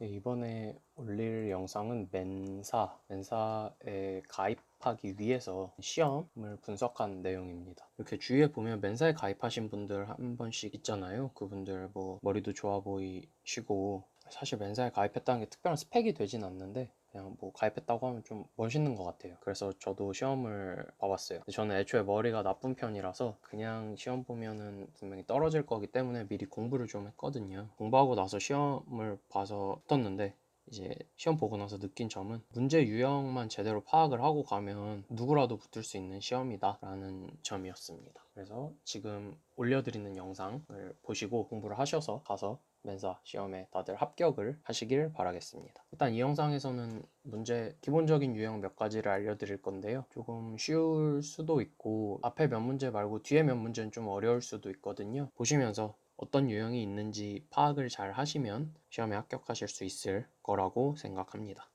네, 이번에 올릴 영상은 맨사에 가입하기 위해서 시험을 분석한 내용입니다. 이렇게 주위에 보면 맨사에 가입하신 분들 한 번씩 있잖아요. 그분들 뭐 머리도 좋아 보이시고, 사실 맨사에 가입했다는 게 특별한 스펙이 되진 않는데 그냥 뭐 가입했다고 하면 좀 멋있는 것 같아요. 그래서 저도 시험을 봐봤어요. 저는 애초에 머리가 나쁜 편이라서 그냥 시험 보면은 분명히 떨어질 거기 때문에 미리 공부를 좀 했거든요. 공부하고 나서 시험을 봐서 붙었는데, 이제 시험 보고 나서 느낀 점은 문제 유형만 제대로 파악을 하고 가면 누구라도 붙을 수 있는 시험이다 라는 점이었습니다. 그래서 지금 올려드리는 영상을 보시고 공부를 하셔서 가서 맨사 시험에 다들 합격을 하시길 바라겠습니다. 일단 이 영상에서는 문제 기본적인 유형 몇 가지를 알려드릴 건데요. 조금 쉬울 수도 있고 앞에 몇 문제 말고 뒤에 몇 문제는 좀 어려울 수도 있거든요. 보시면서 어떤 유형이 있는지 파악을 잘 하시면 시험에 합격하실 수 있을 거라고 생각합니다.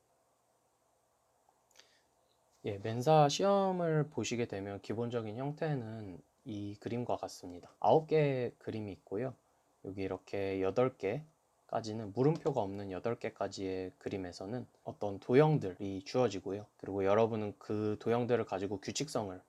맨사 시험을 보시게 되면 기본적인 형태는 이 그림과 같습니다. 9개의 그림이 있고요. 여기 이렇게 8개까지는 물음표가 없는 8개까지의 그림에서는 어떤 도형들이 주어지고요. 그리고 여러분은 그 도형들을 가지고 규칙성을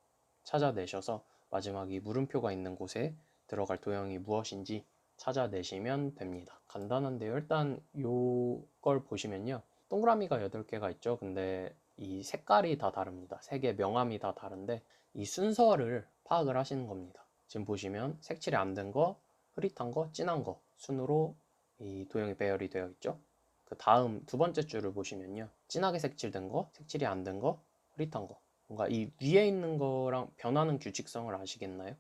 찾아내셔서 마지막 이 물음표가 있는 곳에 들어갈 도형이 무엇인지 찾아내시면 됩니다. 간단한데요. 일단 요걸 보시면요. 동그라미가 8개가 있죠. 근데 이 색깔이 다 다릅니다. 색의 명암이 다 다른데 이 순서를 파악을 하시는 겁니다. 지금 보시면 색칠이 안 된 거, 흐릿한 거, 진한 거 순으로 이 도형이 배열이 되어 있죠. 그 다음 두 번째 줄을 보시면요. 진하게 색칠된 거, 색칠이 안 된 거, 흐릿한 거. 뭔가 이 위에 있는 거랑 변하는 규칙성을 아시겠나요?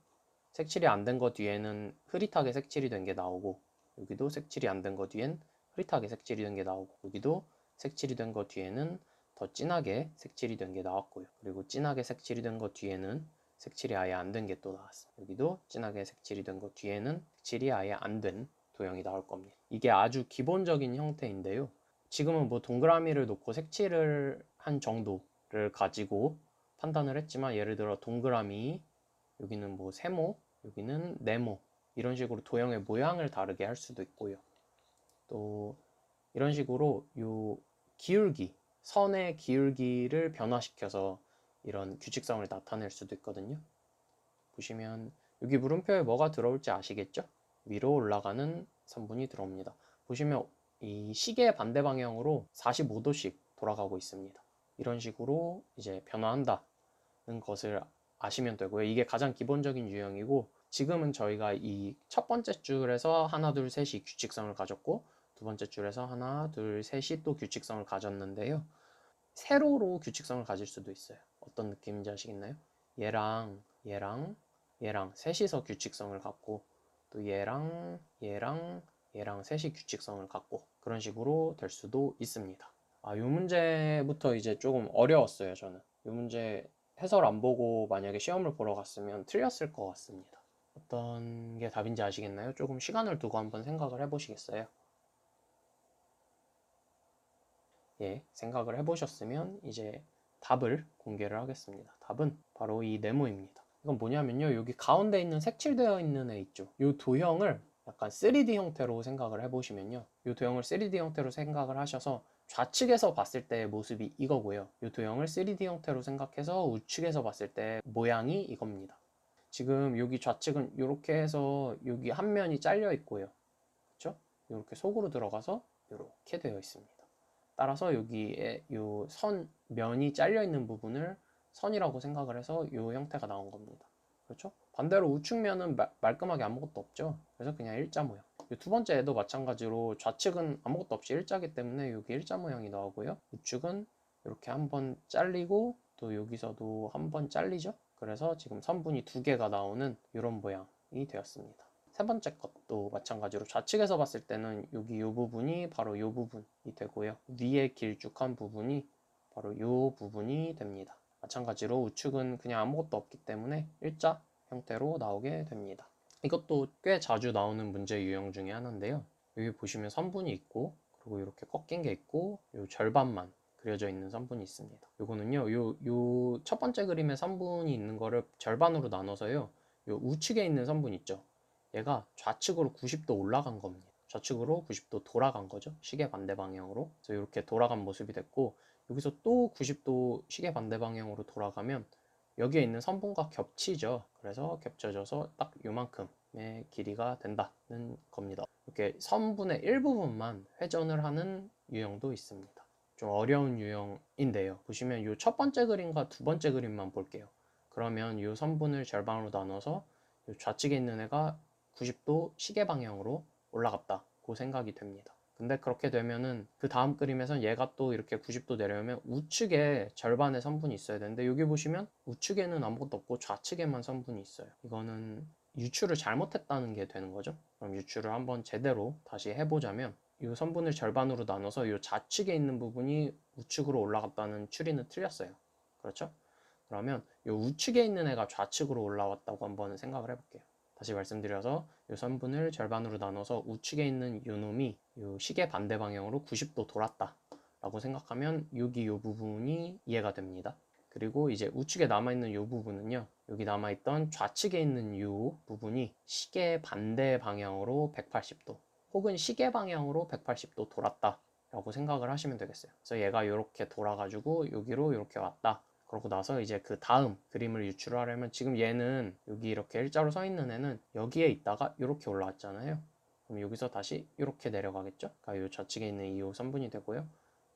색칠이 안 된 거 뒤에는 흐릿하게 색칠이 된 게 나오고, 여기도 색칠이 안 된 거 뒤엔 흐릿하게 색칠이 된 게 나오고, 여기도 색칠이 된 거 뒤에는 더 진하게 색칠이 된 게 나왔고요. 그리고 진하게 색칠이 된 거 뒤에는 색칠이 아예 안 된 게 또 나왔어요. 여기도 진하게 색칠이 된 거 뒤에는 색칠이 아예 안 된 도형이 나올 겁니다. 이게 아주 기본적인 형태인데요. 지금은 뭐 동그라미를 놓고 색칠을 한 정도를 가지고 판단을 했지만, 예를 들어 동그라미, 여기는 뭐 세모, 여기는 네모, 이런 식으로 도형의 모양을 다르게 할 수도 있고요. 또 이런 식으로 요 기울기, 선의 기울기를 변화시켜서 이런 규칙성을 나타낼 수도 있거든요. 보시면 여기 물음표에 뭐가 들어올지 아시겠죠? 위로 올라가는 선분이 들어옵니다. 보시면 이 시계의 반대 방향으로 45도씩 돌아가고 있습니다. 이런 식으로 이제 변화한다는 것을 아시면 되고요. 이게 가장 기본적인 유형이고, 지금은 저희가 이 첫 번째 줄에서 하나, 둘, 셋이 규칙성을 가졌고, 두 번째 줄에서 하나, 둘, 셋이 또 규칙성을 가졌는데요. 세로로 규칙성을 가질 수도 있어요. 어떤 느낌인지 아시겠나요? 얘랑 셋이서 규칙성을 갖고, 또 얘랑 셋이 규칙성을 갖고, 그런 식으로 될 수도 있습니다. 이 문제부터 이제 조금 어려웠어요. 저는 이 문제 해설 안 보고 만약에 시험을 보러 갔으면 틀렸을 것 같습니다. 어떤 게 답인지 아시겠나요? 조금 시간을 두고 한번 생각을 해보시겠어요? 생각을 해보셨으면 이제 답을 공개를 하겠습니다. 답은 바로 이 네모입니다. 이건 뭐냐면요. 여기 가운데 있는 색칠되어 있는 애 있죠. 이 도형을 약간 3D 형태로 생각을 해보시면요. 이 도형을 3D 형태로 생각을 하셔서 좌측에서 봤을 때의 모습이 이거고요. 이 도형을 3D 형태로 생각해서 우측에서 봤을 때 모양이 이겁니다. 지금 여기 좌측은 이렇게 해서 여기 한 면이 잘려 있고요. 그렇죠? 이렇게 속으로 들어가서 이렇게 되어 있습니다. 따라서 여기에 이 선 면이 잘려 있는 부분을 선이라고 생각을 해서 이 형태가 나온 겁니다. 그렇죠? 반대로 우측면은 말끔하게 아무것도 없죠. 그래서 그냥 일자 모양. 두 번째 애도 마찬가지로 좌측은 아무것도 없이 일자기 때문에 여기 일자 모양이 나오고요. 우측은 이렇게 한번 잘리고 또 여기서도 한번 잘리죠. 그래서 지금 선분이 두 개가 나오는 이런 모양이 되었습니다. 세 번째 것도 마찬가지로 좌측에서 봤을 때는 여기 이 부분이 바로 이 부분이 되고요. 위에 길쭉한 부분이 바로 이 부분이 됩니다. 마찬가지로 우측은 그냥 아무것도 없기 때문에 일자 형태로 나오게 됩니다. 이것도 꽤 자주 나오는 문제 유형 중에 하나인데요. 여기 보시면 선분이 있고, 그리고 이렇게 꺾인 게 있고, 요 절반만 그려져 있는 선분이 있습니다. 요거는요, 요 첫 번째 그림에 선분이 있는 거를 절반으로 나눠서요, 요 우측에 있는 선분 있죠. 얘가 좌측으로 90도 올라간 겁니다. 좌측으로 90도 돌아간 거죠. 시계 반대 방향으로. 그래서 이렇게 돌아간 모습이 됐고, 여기서 또 90도 시계 반대 방향으로 돌아가면 여기에 있는 선분과 겹치죠. 그래서 겹쳐져서 딱 요만큼의 길이가 된다는 겁니다. 이렇게 선분의 일부분만 회전을 하는 유형도 있습니다. 좀 어려운 유형인데요. 보시면 이 첫 번째 그림과 두 번째 그림만 볼게요. 그러면 이 선분을 절반으로 나눠서 좌측에 있는 애가 90도 시계 방향으로 올라갔다고 생각이 됩니다. 근데 그렇게 되면은 그 다음 그림에선 얘가 또 이렇게 90도 내려오면 우측에 절반의 선분이 있어야 되는데, 여기 보시면 우측에는 아무것도 없고 좌측에만 선분이 있어요. 이거는 유추를 잘못했다는 게 되는 거죠. 그럼 유추를 한번 제대로 다시 해보자면, 이 선분을 절반으로 나눠서 이 좌측에 있는 부분이 우측으로 올라갔다는 추리는 틀렸어요. 그렇죠? 그러면 이 우측에 있는 애가 좌측으로 올라왔다고 한번 생각을 해볼게요. 다시 말씀드려서 이 선분을 절반으로 나눠서 우측에 있는 이 놈이 이 시계 반대 방향으로 90도 돌았다 라고 생각하면 여기 이 부분이 이해가 됩니다. 그리고 이제 우측에 남아있는 이 부분은요, 여기 남아있던 좌측에 있는 이 부분이 시계 반대 방향으로 180도 혹은 시계 방향으로 180도 돌았다 라고 생각을 하시면 되겠어요. 그래서 얘가 이렇게 돌아가지고 여기로 이렇게 왔다. 그러고 나서 이제 그 다음 그림을 유추를 하려면, 지금 얘는 여기 이렇게 일자로 서 있는 애는 여기에 있다가 이렇게 올라왔잖아요. 그럼 여기서 다시 이렇게 내려가겠죠. 그러니까 이 좌측에 있는 2호 선분이 되고요.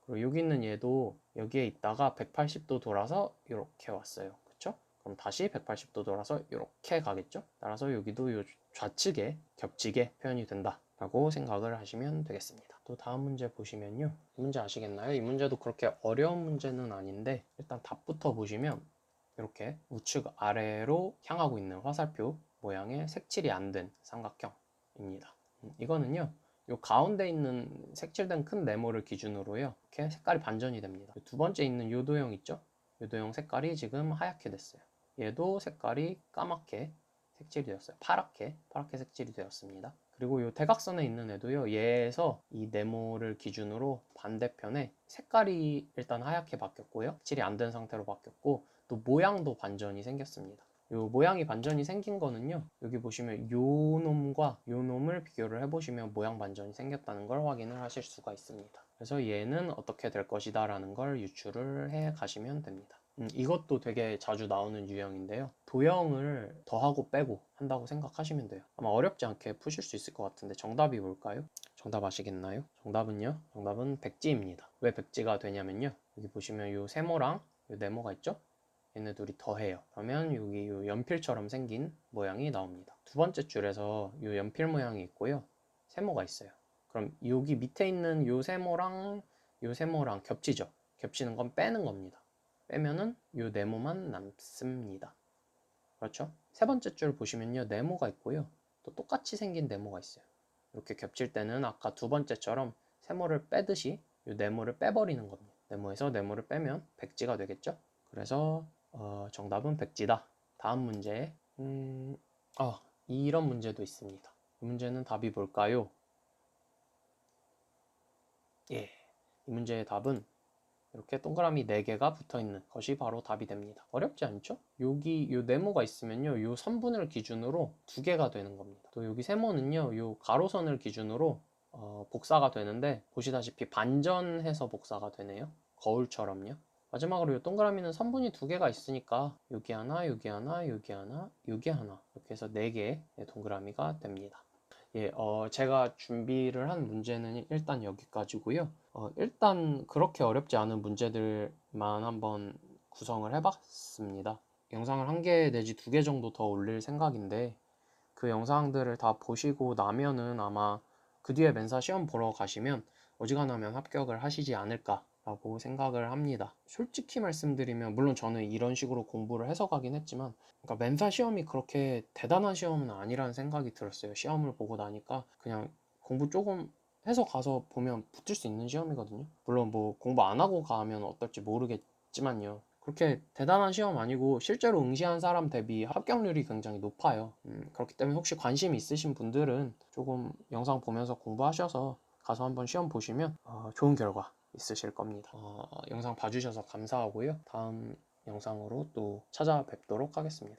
그리고 여기 있는 얘도 여기에 있다가 180도 돌아서 이렇게 왔어요. 그쵸? 그럼 다시 180도 돌아서 이렇게 가겠죠. 따라서 여기도 이 좌측에 겹치게 표현이 된다 라고 생각을 하시면 되겠습니다. 또 다음 문제 보시면요, 이 문제 아시겠나요? 이 문제도 그렇게 어려운 문제는 아닌데, 일단 답부터 보시면 이렇게 우측 아래로 향하고 있는 화살표 모양의 색칠이 안 된 삼각형입니다. 이거는요, 요 가운데 있는 색칠된 큰 네모를 기준으로요, 이렇게 색깔이 반전이 됩니다. 두 번째 있는 요 도형 있죠? 요 도형 색깔이 지금 하얗게 됐어요. 얘도 색깔이 까맣게 색칠이 되었어요. 파랗게 색칠이 되었습니다. 그리고 이 대각선에 있는 애도요, 얘에서 이 네모를 기준으로 반대편에 색깔이 일단 하얗게 바뀌었고요, 색칠이 안 된 상태로 바뀌었고, 또 모양도 반전이 생겼습니다. 요 모양이 반전이 생긴 거는요, 여기 보시면 요 놈과 요 놈을 비교를 해보시면 모양 반전이 생겼다는 걸 확인을 하실 수가 있습니다. 그래서 얘는 어떻게 될 것이다 라는 걸 유추를 해 가시면 됩니다. 이것도 되게 자주 나오는 유형인데요, 도형을 더하고 빼고 한다고 생각하시면 돼요. 아마 어렵지 않게 푸실 수 있을 것 같은데, 정답이 뭘까요? 정답 아시겠나요? 정답은 백지입니다. 왜 백지가 되냐면요, 여기 보시면 요 세모랑 요 네모가 있죠? 얘네 둘이 더해요. 그러면 여기 요 연필처럼 생긴 모양이 나옵니다. 두 번째 줄에서 요 연필 모양이 있고요, 세모가 있어요. 그럼 여기 밑에 있는 요 세모랑 겹치죠? 겹치는 건 빼는 겁니다. 빼면은 요 네모만 남습니다. 그렇죠? 세 번째 줄 보시면요, 네모가 있고요, 또 똑같이 생긴 네모가 있어요. 이렇게 겹칠 때는 아까 두 번째처럼 세모를 빼듯이 요 네모를 빼버리는 겁니다. 네모에서 네모를 빼면 백지가 되겠죠? 그래서 정답은 백지다. 다음 문제, 이런 문제도 있습니다. 이 문제는 답이 뭘까요? 예, 이 문제의 답은 이렇게 동그라미 4개가 붙어있는 것이 바로 답이 됩니다. 어렵지 않죠? 여기 요 네모가 있으면요, 요 선분을 기준으로 2개가 되는 겁니다. 또 여기 세모는요, 요 가로선을 기준으로 복사가 되는데, 보시다시피 반전해서 복사가 되네요. 거울처럼요. 마지막으로 요 동그라미는 선분이 2개가 있으니까 여기 하나, 여기 하나, 여기 하나, 여기 하나, 이렇게 해서 4개의 동그라미가 됩니다. 예, 제가 준비를 한 문제는 일단 여기까지고요. 일단 그렇게 어렵지 않은 문제들만 한번 구성을 해봤습니다. 영상을 1개 내지 2개 정도 더 올릴 생각인데, 그 영상들을 다 보시고 나면은 아마 그 뒤에 맨사 시험 보러 가시면 어지간하면 합격을 하시지 않을까라고 생각을 합니다. 솔직히 말씀드리면, 물론 저는 이런 식으로 공부를 해서 가긴 했지만, 그러니까 맨사 시험이 그렇게 대단한 시험은 아니라는 생각이 들었어요. 시험을 보고 나니까 그냥 공부 조금 해서 가서 보면 붙을 수 있는 시험이거든요. 물론 뭐 공부 안 하고 가면 어떨지 모르겠지만요, 그렇게 대단한 시험 아니고 실제로 응시한 사람 대비 합격률이 굉장히 높아요. 그렇기 때문에 혹시 관심 있으신 분들은 조금 영상 보면서 공부하셔서 가서 한번 시험 보시면 좋은 결과 있으실 겁니다. 영상 봐주셔서 감사하고요. 다음 영상으로 또 찾아뵙도록 하겠습니다.